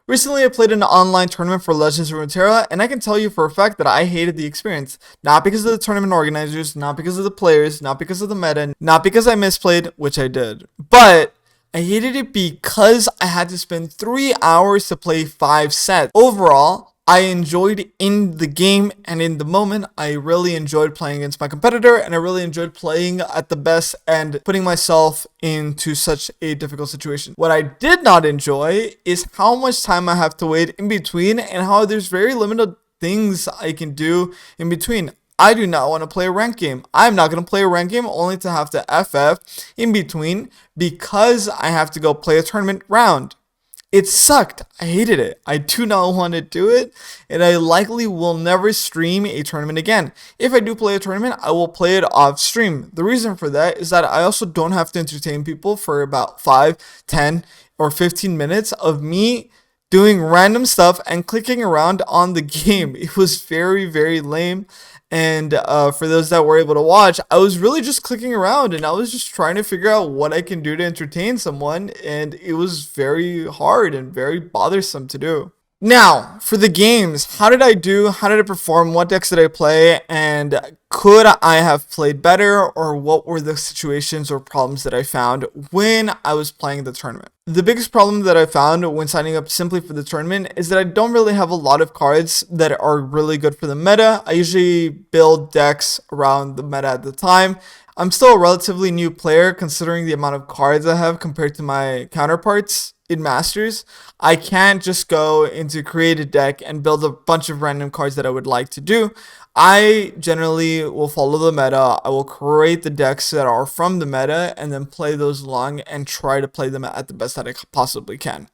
Recently, I played an online tournament for Legends of Runeterra, and I can tell you for a fact that I hated the experience. Not because of the tournament organizers, not because of the players, not because of the meta, not because I misplayed, which I did, but I hated it because I had to spend 3 hours to play 5 sets. Overall, I enjoyed in the game and in the moment. I really enjoyed playing against my competitor, and I really enjoyed playing at the best and putting myself into such a difficult situation. What I did not enjoy is how much time I have to wait in between and how there's very limited things I can do in between. I do not want to play a ranked game. I'm not going to play a ranked game only to have to FF in between because I have to go play a tournament round. It sucked. I hated it. I do not want to do it, and I likely will never stream a tournament again. If I do play a tournament, I will play it off stream. The reason for that is that I also don't have to entertain people for about 5, 10, or 15 minutes of me doing random stuff and clicking around on the game. It was very, very lame. And for those that were able to watch, I was really just clicking around and I was just trying to figure out what I can do to entertain someone. And it was very hard and very bothersome to do. Now, for the games, how did I do? How did I perform? What decks did I play? And could I have played better? Or what were the situations or problems that I found when I was playing the tournament? The biggest problem that I found when signing up simply for the tournament is that I don't really have a lot of cards that are really good for the meta. I usually build decks around the meta at the time. I'm still a relatively new player considering the amount of cards I have compared to my counterparts in Masters. I can't just go into create a deck and build a bunch of random cards that I would like to do. I generally will follow the meta. I will create the decks that are from the meta and then play those along and try to play them at the best that I possibly can.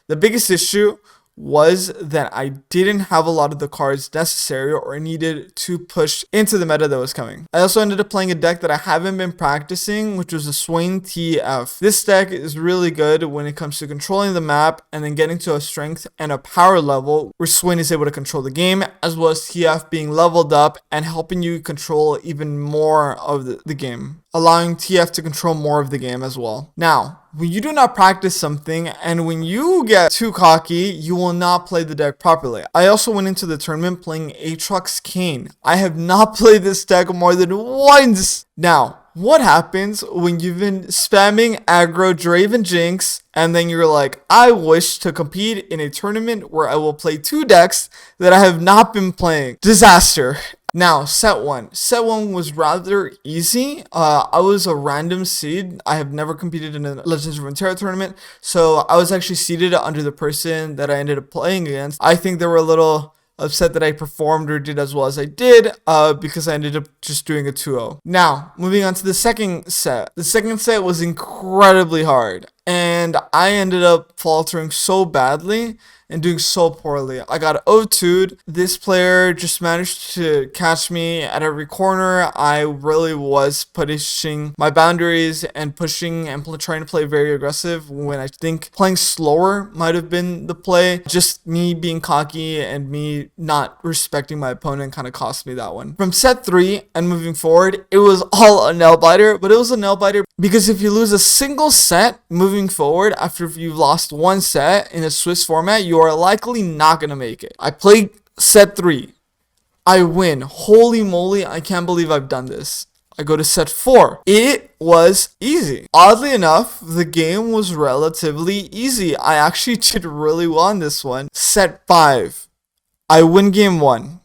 The biggest issue was that I didn't have a lot of the cards necessary or needed to push into the meta that was coming. I also ended up playing a deck that I haven't been practicing, which was a Swain TF. This deck is really good when it comes to controlling the map and then getting to a strength and a power level where Swain is able to control the game, as well as TF being leveled up and helping you control even more of the game, allowing TF to control more of the game as well. Now, when you do not practice something and when you get too cocky, you will not play the deck properly. I also went into the tournament playing Aatrox Kane. I have not played this deck more than once. Now, what happens when you've been spamming aggro Draven Jinx and then you're like, I wish to compete in a tournament where I will play 2 decks that I have not been playing? Disaster. Now, set 1. Set 1 was rather easy. I was a random seed. I have never competed in a Legends of Runeterra tournament, so I was actually seeded under the person that I ended up playing against. I think they were a little upset that I performed or did as well as I did because I ended up just doing a 2-0. Now, moving on to the second set. The second set was incredibly hard, and I ended up faltering so badly and doing so poorly. I got O2'd. This player just managed to catch me at every corner. I really was pushing my boundaries and pushing and trying to play very aggressive when I think playing slower might have been the play. Just me being cocky and me not respecting my opponent kind of cost me that one. From set 3 and moving forward, it was all a nail biter, but it was a nail biter because if you lose a single set moving forward after you've lost 1 set in a Swiss format, you are likely not going to make it. I played set 3. I win. Holy moly, I can't believe I've done this. I go to set 4. It was easy. Oddly enough, the game was relatively easy. I actually did really well on this one. Set 5. I win game 1.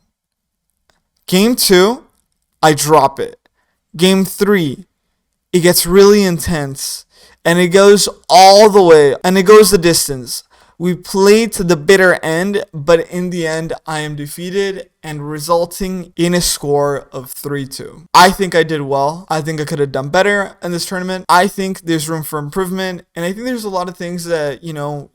Game 2, I drop it. Game 3, it gets really intense. And it goes all the way. And it goes the distance. We played to the bitter end, but in the end, I am defeated and resulting in a score of 3-2. I think I did well. I think I could have done better in this tournament. I think there's room for improvement, and I think there's a lot of things that,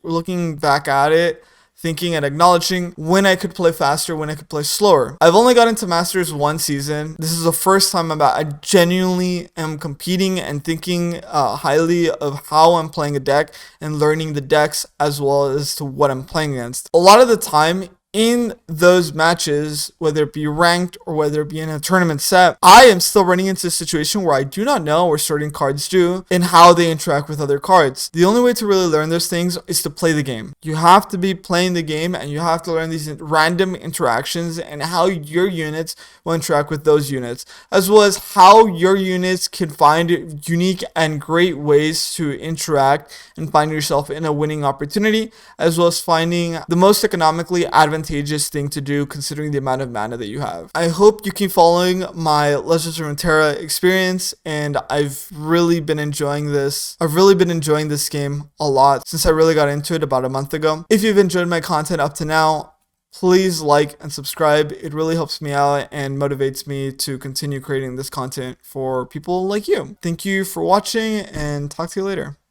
looking back at it, thinking and acknowledging when I could play faster, when I could play slower. I've only got into Masters 1 season. This is the first time I genuinely am competing and thinking highly of how I'm playing a deck and learning the decks as well as to what I'm playing against. A lot of the time, in those matches, whether it be ranked or whether it be in a tournament set, I am still running into a situation where I do not know where certain cards do and how they interact with other cards. The only way to really learn those things is to play the game. You have to be playing the game and you have to learn these random interactions and how your units will interact with those units, as well as how your units can find unique and great ways to interact and find yourself in a winning opportunity, as well as finding the most economically advantageous thing to do considering the amount of mana that you have. I hope you keep following my Legends of Runeterra experience, and I've really been enjoying this. I've really been enjoying this game a lot since I really got into it about a month ago. If you've enjoyed my content up to now, please like and subscribe. It really helps me out and motivates me to continue creating this content for people like you. Thank you for watching, and talk to you later.